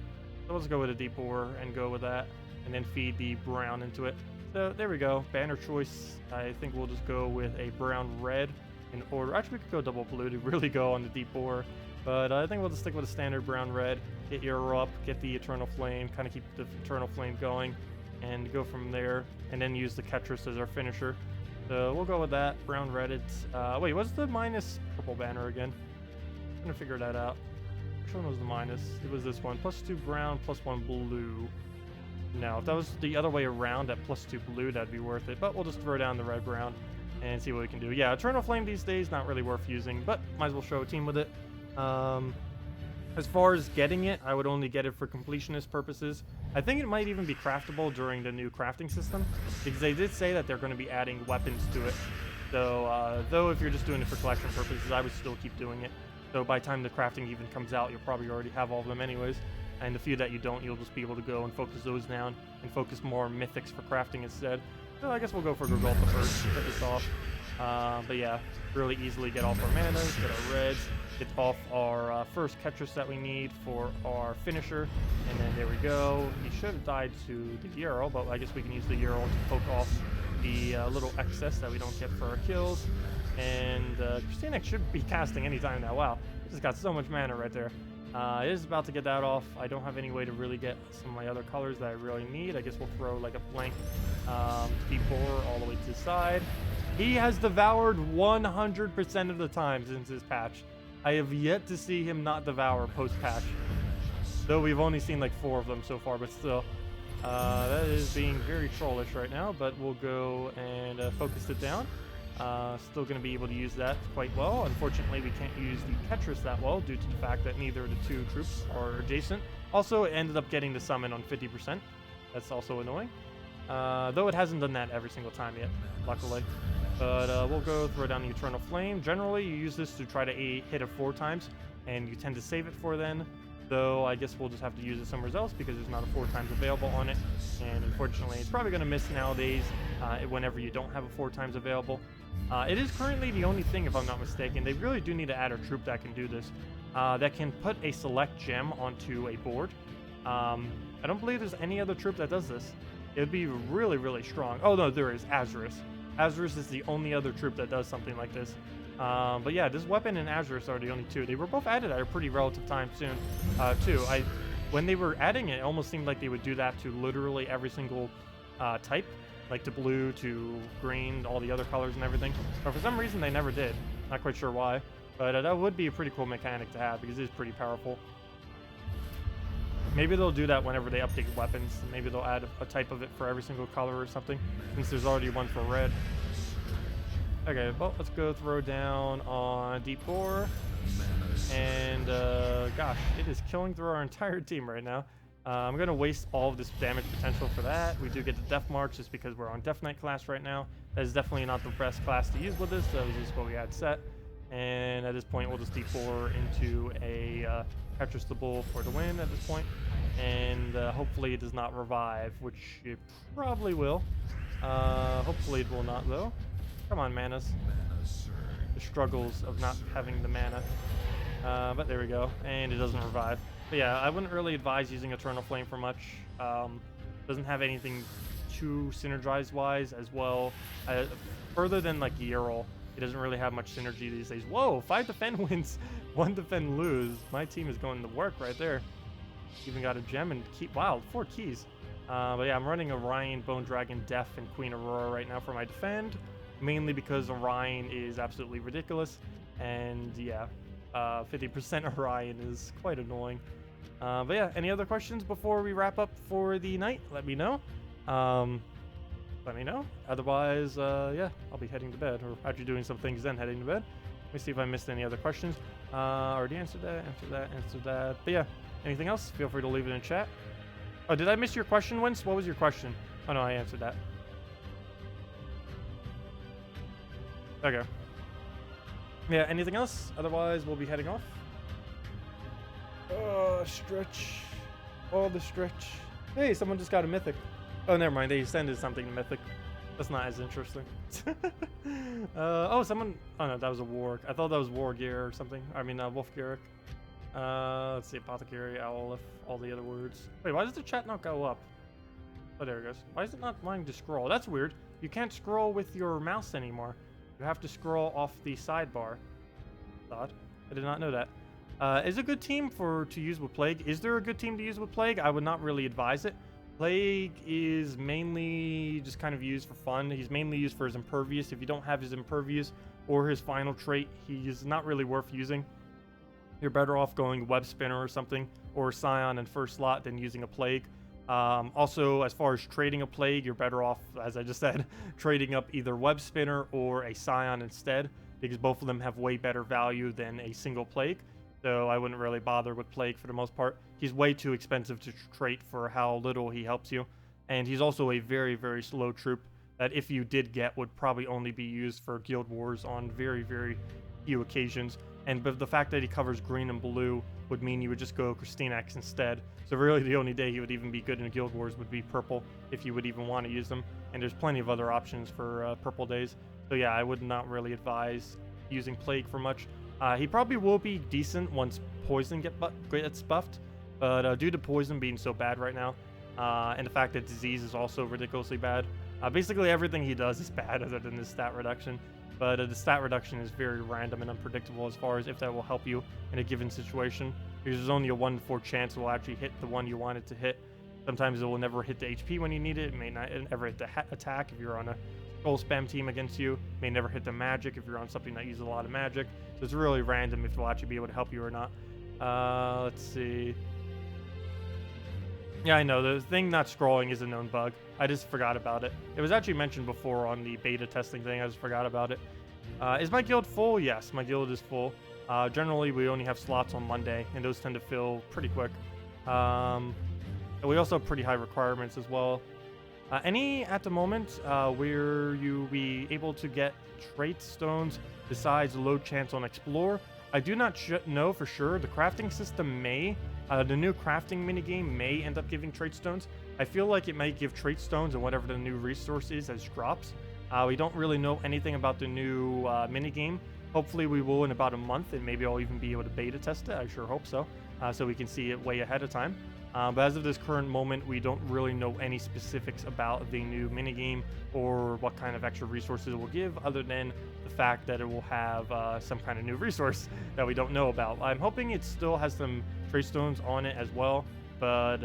So let's go with a deep bore and go with that. And then feed the brown into it. So there we go. Banner choice. I think we'll just go with a brown-red in order. Actually, we could go double blue to really go on the deep bore. But I think we'll just stick with a standard brown-red. Get your up, get the Eternal Flame, kind of keep the Eternal Flame going, and go from there. And then use the Ketris as our finisher. So we'll go with that. Brown-red. It's wait, what's the minus purple banner again? I'm trying to figure that out. Which one was the minus? It was this one. +2 brown, +1 blue. No, if that was the other way around at +2 blue, that'd be worth it. But we'll just throw down the red-brown and see what we can do. Yeah, Eternal Flame these days, not really worth using, but might as well show a team with it. As far as getting it, I would only get it for completionist purposes. I think it might even be craftable during the new crafting system, because they did say that they're going to be adding weapons to it. So, though if you're just doing it for collection purposes, I would still keep doing it. So by the time the crafting even comes out, you'll probably already have all of them anyways. And the few that you don't, you'll just be able to go and focus those down and focus more on mythics for crafting instead. So I guess we'll go for Gurgulpa first to get this off. But yeah, really easily get off our manas, get our reds, get off our first Ketris that we need for our finisher. And then there we go. He should have died to the Ural, but I guess we can use the Ural to poke off the little excess that we don't get for our kills. And KrissTigger should be casting anytime now. Wow, he just got so much mana right there. It is about to get that off. I don't have any way to really get some of my other colors that I really need. I guess we'll throw like a blank deep bore all the way to the side. He has devoured 100% of the time since his patch. I have yet to see him not devour post-patch. Though we've only seen like 4 of them so far, but still. That is being very trollish right now, but we'll go and focus it down. Still going to be able to use that quite well. Unfortunately, we can't use the Ketris that well due to the fact that neither of the 2 troops are adjacent. Also, it ended up getting the summon on 50%. That's also annoying. Though it hasn't done that every single time yet, luckily. But we'll go throw down the Eternal Flame. Generally, you use this to try to hit it 4 times, and you tend to save it for then. Though I guess we'll just have to use it somewhere else because there's not a 4 times available on it. And unfortunately, it's probably going to miss nowadays whenever you don't have a 4 times available. It is currently the only thing, if I'm not mistaken. They really do need to add a troop that can do this. That can put a select gem onto a board. I don't believe there's any other troop that does this. It would be really, really strong. Oh, no, there is. Azurus. Azurus is the only other troop that does something like this. But yeah, this weapon and Azurus are the only 2. They were both added at a pretty relative time soon, too. When they were adding it, it almost seemed like they would do that to literally every single type. Like to blue, to green, all the other colors and everything. But for some reason, they never did. Not quite sure why. But that would be a pretty cool mechanic to have because it is pretty powerful. Maybe they'll do that whenever they update weapons. Maybe they'll add a type of it for every single color or something, since there's already one for red. Okay, well, let's go throw down on Deep Bore. And, gosh, it is killing through our entire team right now. I'm going to waste all of this damage potential for that. We do get the Death March just because we're on Death Knight class right now. That is definitely not the best class to use with this. That was just what we had set. And at this point, we'll just Deep Bore into a Tetris the Bull for the win at this point. And hopefully it does not revive, which it probably will. Hopefully it will not, though. Come on, manas. The struggles of not having the mana. But there we go. And it doesn't revive. But yeah, I wouldn't really advise using Eternal Flame for much. Doesn't have anything too synergize-wise as well. Further than like Yerl, it doesn't really have much synergy these days. Whoa, 5 defend wins, 1 defend lose. My team is going to work right there. Even got a gem and key. Wow, 4 keys. But yeah, I'm running Orion, Bone Dragon, Death, and Queen Aurora right now for my defend. Mainly because Orion is absolutely ridiculous. And yeah, 50% Orion is quite annoying. But yeah, any other questions before we wrap up for the night? Let me know. Otherwise, yeah, I'll be heading to bed, or actually doing some things then heading to bed. Let me see if I missed any other questions. Already answered that. But yeah, anything else? Feel free to leave it in chat. Oh, did I miss your question, Wince? What was your question? Oh no, I answered that. Okay. Yeah, anything else? Otherwise, we'll be heading off. Oh, stretch. All the stretch. Hey, someone just got a mythic. Oh, never mind. They extended something to mythic. That's not as interesting. Oh, someone... Oh, no, that was a warg. I thought that was war gear or something. I mean, Wolf Garrick. Let's see. Apothecary, Owlif, all the other words. Wait, why does the chat not go up? Oh, there it goes. Why is it not wanting to scroll? That's weird. You can't scroll with your mouse anymore. You have to scroll off the sidebar. Thought. I did not know that. Is a good team to use with Plague? Is there a good team to use with Plague? I would not really advise it. Plague is mainly just kind of used for fun. He's mainly used for his Impervious. If you don't have his Impervious or his final trait, he's not really worth using. You're better off going Web Spinner or something, or Scion in first slot than using a Plague. Also, as far as trading a Plague, you're better off, as I just said, trading up either Web Spinner or a Scion instead, because both of them have way better value than a single Plague. So I wouldn't really bother with Plague for the most part. He's way too expensive to trait for how little he helps you. And he's also a very, very slow troop that if you did get would probably only be used for Guild Wars on very, very few occasions. And but the fact that he covers green and blue would mean you would just go KrissTigger instead. So really the only day he would even be good in Guild Wars would be purple, if you would even want to use them. And there's plenty of other options for purple days. So yeah, I would not really advise using Plague for much. He probably will be decent once Poison gets buffed, but due to Poison being so bad right now, and the fact that Disease is also ridiculously bad, basically everything he does is bad other than his stat reduction. But the stat reduction is very random and unpredictable as far as if that will help you in a given situation, because there's only a 1 in 4 chance it will actually hit the one you want it to hit. Sometimes it will never hit the HP when you need it. It may not ever hit the attack if you're on a Skull Spam team against you. It may never hit the magic if you're on something that uses a lot of magic. So it's really random if it will actually be able to help you or not. Let's see. Yeah, I know. The thing not scrolling is a known bug. I just forgot about it. It was actually mentioned before on the beta testing thing. I just forgot about it. Is my guild full? Yes, my guild is full. Generally, we only have slots on Monday, and those tend to fill pretty quick. We also have pretty high requirements as well. Any at the moment where you be able to get trait stones besides low chance on Explore? I do not know for sure. The crafting system may. The new crafting minigame may end up giving trait stones. I feel like it might give trait stones and whatever the new resource is as drops. We don't really know anything about the new minigame. Hopefully we will in about a month, and maybe I'll even be able to beta test it. I sure hope so. So we can see it way ahead of time. But as of this current moment, we don't really know any specifics about the new minigame or what kind of extra resources it will give, other than the fact that it will have some kind of new resource that we don't know about. I'm hoping it still has some trait stones on it as well. But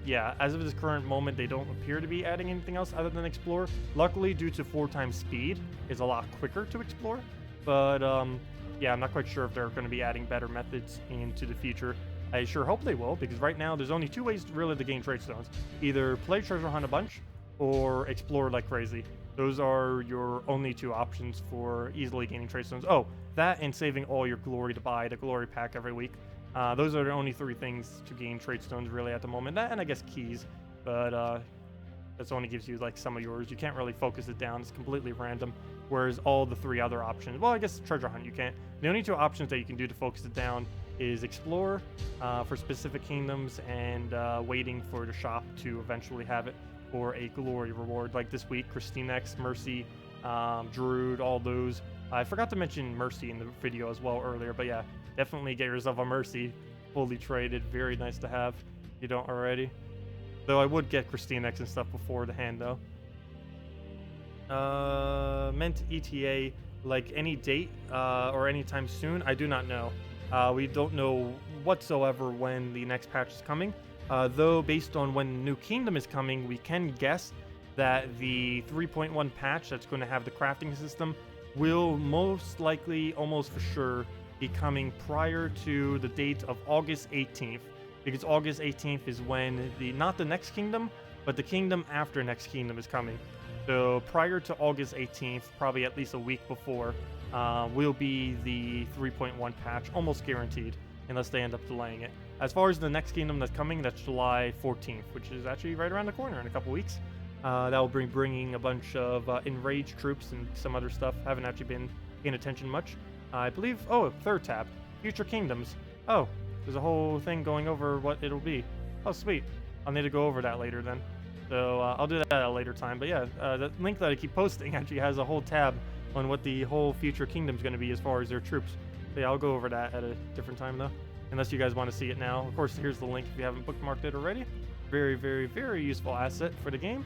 yeah, as of this current moment, they don't appear to be adding anything else other than Explore. Luckily, due to 4 times speed, it's a lot quicker to explore. But yeah, I'm not quite sure if they're going to be adding better methods into the future. I sure hope they will, because right now there's only two ways really to gain trade stones. Either play treasure hunt a bunch, or explore like crazy. Those are your only two options for easily gaining trade stones. Oh, that and saving all your glory to buy the glory pack every week. Those are the only three things to gain trade stones really at the moment. That and I guess keys, but that only gives you like some of yours. You can't really focus it down. It's completely random. Whereas all the three other options, well, I guess treasure hunt you can't. The only two options that you can do to focus it down is explore for specific kingdoms and waiting for the shop to eventually have it for a glory reward. Like this week, KrissTigger, Mercy, Druid, all those. I forgot to mention Mercy in the video as well earlier, but yeah, definitely get yourself a Mercy fully traded. Very nice to have if you don't already. Though I would get KrissTigger and stuff before the hand though. Meant ETA, like any date or anytime soon, I do not know. We don't know whatsoever when the next patch is coming. Though based on when the new kingdom is coming, we can guess that the 3.1 patch that's going to have the crafting system will most likely, almost for sure, be coming prior to the date of August 18th. Because August 18th is when not the next kingdom, but the kingdom after next kingdom is coming. So prior to August 18th, probably at least a week before, will be the 3.1 patch, almost guaranteed, unless they end up delaying it. As far as the next kingdom that's coming, that's July 14th, which is actually right around the corner in a couple weeks. That will bringing a bunch of enraged troops and some other stuff. Haven't actually been paying attention much. I believe, oh, third tab, future kingdoms. Oh, there's a whole thing going over what it'll be. Oh, sweet. I'll need to go over that later then. So I'll do that at a later time. But yeah, the link that I keep posting actually has a whole tab on what the whole future kingdom's going to be as far as their troops. So yeah, I'll go over that at a different time though, unless you guys want to see it now. Of course, here's the link if you haven't bookmarked it already. Very, very, very useful asset for the game.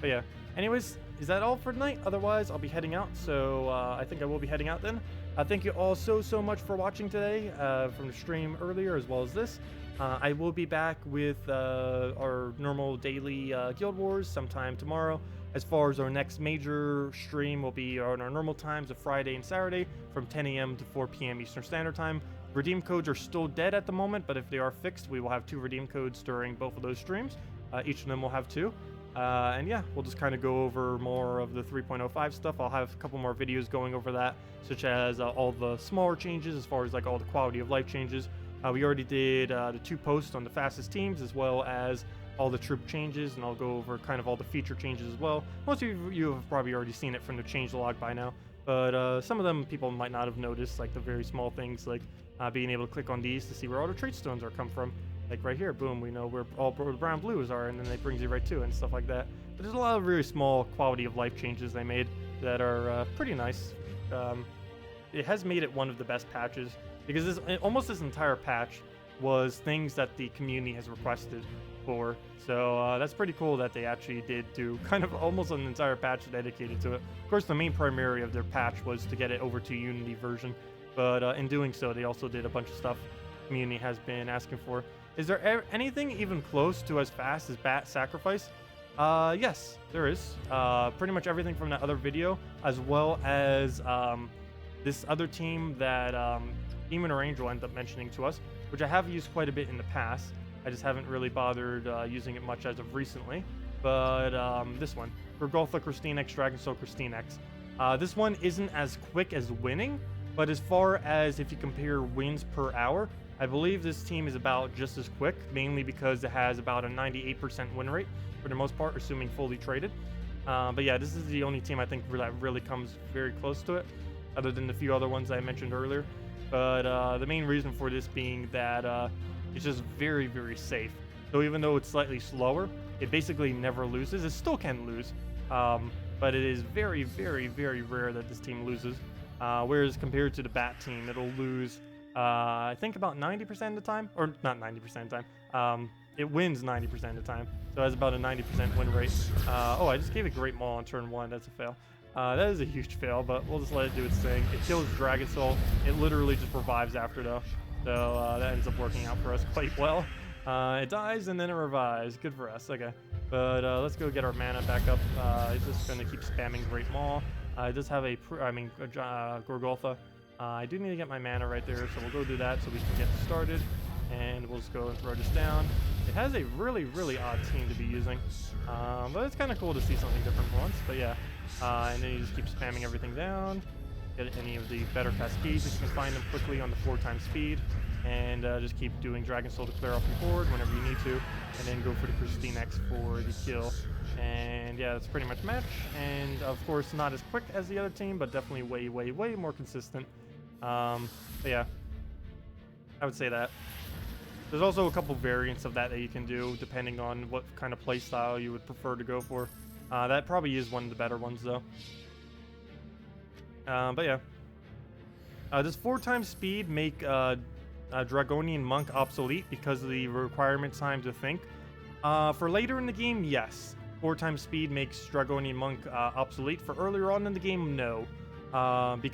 But yeah, anyways, is that all for tonight? Otherwise, I'll be heading out. So I think I will be heading out then. Thank you all so much for watching today from the stream earlier as well as this. I will be back with our normal daily Guild Wars sometime tomorrow. As far as our next major stream will be on our normal times of Friday and Saturday from 10 a.m. to 4 p.m. Eastern Standard Time. Redeem codes are still dead at the moment, but if they are fixed, we will have 2 redeem codes during both of those streams. Each of them will have 2. And yeah, we'll just kind of go over more of the 3.05 stuff. I'll have a couple more videos going over that, such as all the smaller changes as far as like all the quality of life changes. We already did the 2 posts on the fastest teams as well as all the troop changes, and I'll go over kind of all the feature changes as well. Most of you have probably already seen it from the change log by now, but some of them people might not have noticed, like the very small things like being able to click on these to see where all the trait stones are come from. Like right here, boom, we know where all the brown blues are, and then it brings you right to it and stuff like that. But there's a lot of really small quality of life changes they made that are pretty nice. It has made it one of the best patches, because almost this entire patch was things that the community has requested for. So that's pretty cool that they actually did do kind of almost an entire patch dedicated to it. Of course, the main primary of their patch was to get it over to Unity version, but in doing so, they also did a bunch of stuff the community has been asking for. Is there anything even close to as fast as Bat Sacrifice? Yes, there is. Pretty much everything from that other video, as well as this other team that Demon or Angel ended up mentioning to us, which I have used quite a bit in the past. I just haven't really bothered using it much as of recently. But this one, Gorgolfa KrissTigger, Dragon Soul KrissTigger. This one isn't as quick as winning, but as far as if you compare wins per hour, I believe this team is about just as quick, mainly because it has about a 98% win rate for the most part, assuming fully traded. But yeah, this is the only team I think that really comes very close to it, other than the few other ones I mentioned earlier. But the main reason for this being that it's just very, very safe. So even though it's slightly slower, it basically never loses. It still can lose, but it is very, very, very rare that this team loses. Whereas compared to the Bat team, it'll lose, I think about 90% of the time, or not 90% of the time. It wins 90% of the time, so it has about a 90% win rate. Oh, I just gave a Great Maul on turn 1. That's a fail. That is a huge fail, but we'll just let it do its thing. It kills Dragon Soul. It literally just revives after though, so that ends up working out for us quite well. It dies and then it revives. Good for us. Okay, but let's go get our mana back up. It's just gonna keep spamming Great Maul. It does have Gorgolfa. I do need to get my mana right there, so we'll go do that so we can get started. And we'll just go and throw this down. It has a really, really odd team to be using. But it's kind of cool to see something different for once. But yeah, and then you just keep spamming everything down. Get any of the better cascades if you can find them quickly on the 4x speed. And just keep doing Dragon Soul to clear off your board whenever you need to. And then go for the Pristine X for the kill. And yeah, that's pretty much match. And of course, not as quick as the other team, but definitely way, way, way more consistent. But yeah, I would say that. There's also a couple variants of that you can do, depending on what kind of playstyle you would prefer to go for. That probably is one of the better ones, though. But yeah. Does 4x speed make Dragonian Monk obsolete because of the requirement time to think? For later in the game, yes. 4x speed makes Dragonian Monk obsolete. For earlier on in the game, no.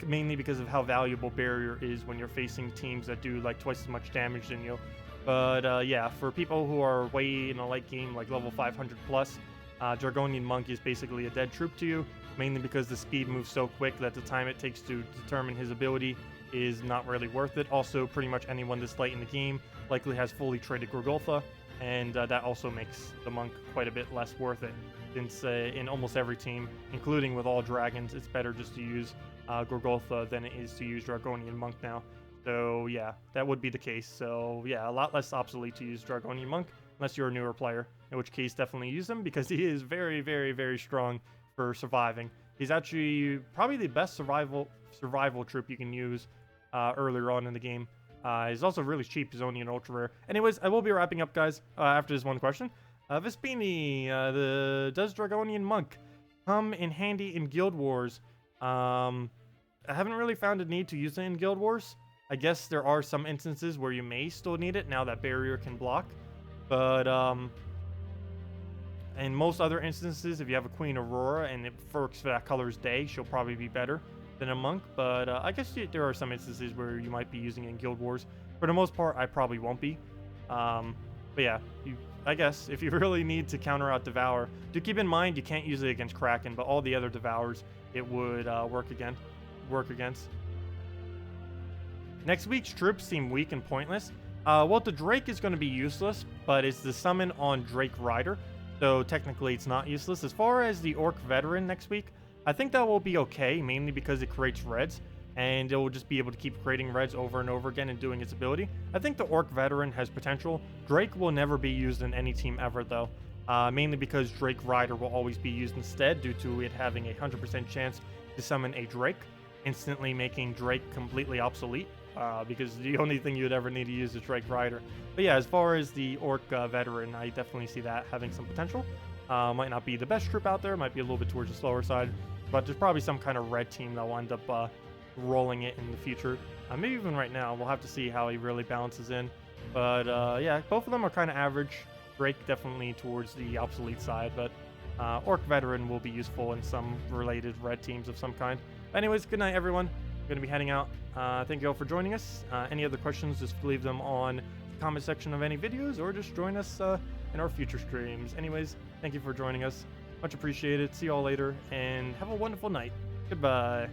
Mainly because of how valuable Barrier is when you're facing teams that do like twice as much damage than you. But yeah, for people who are way in a late game, like level 500 plus, Dragonian Monk is basically a dead troop to you, mainly because the speed moves so quick that the time it takes to determine his ability is not really worth it. Also, pretty much anyone this late in the game likely has fully traded Gorgolfa, and that also makes the Monk quite a bit less worth it, since in almost every team, including with all dragons, it's better just to use Gorgolfa than it is to use Dragonian Monk now. So yeah, that would be the case. So yeah, a lot less obsolete to use Dragonian Monk, unless you're a newer player, in which case definitely use him, because he is very, very, very strong for surviving. He's actually probably the best survival troop you can use earlier on in the game. He's also really cheap. He's only an ultra rare. Anyways, I will be wrapping up, guys, after this one question. Vespini, does Dragonian Monk come in handy in Guild Wars? I haven't really found a need to use it in Guild Wars. I guess there are some instances where you may still need it now that Barrier can block. But in most other instances, if you have a Queen Aurora and it works for that color's day, she'll probably be better than a Monk. But I guess there are some instances where you might be using it in Guild Wars. For the most part, I probably won't be. But yeah, I guess if you really need to counter out Devour, do keep in mind you can't use it against Kraken, but all the other Devours it would work against. Next week's troops seem weak and pointless. Well, the Drake is going to be useless, but it's the summon on Drake Rider, so technically it's not useless. As far as the Orc Veteran next week, I think that will be okay, mainly because it creates reds, and it will just be able to keep creating reds over and over again and doing its ability. I think the Orc Veteran has potential. Drake will never be used in any team ever, though, mainly because Drake Rider will always be used instead due to it having a 100% chance to summon a Drake, instantly making Drake completely obsolete. Because the only thing you'd ever need to use is Drake Rider. But yeah, as far as the Orc Veteran, I definitely see that having some potential. Might not be the best troop out there, might be a little bit towards the slower side, but there's probably some kind of red team that will end up rolling it in the future. Maybe even right now, we'll have to see how he really balances in. But yeah, both of them are kind of average. Drake definitely towards the obsolete side, but Orc Veteran will be useful in some related red teams of some kind. Anyways, good night, everyone. I'm going to be heading out. Thank you all for joining us. Any other questions, just leave them on the comment section of any videos, or just join us in our future streams. Anyways, thank you for joining us. Much appreciated. See you all later, and have a wonderful night. Goodbye.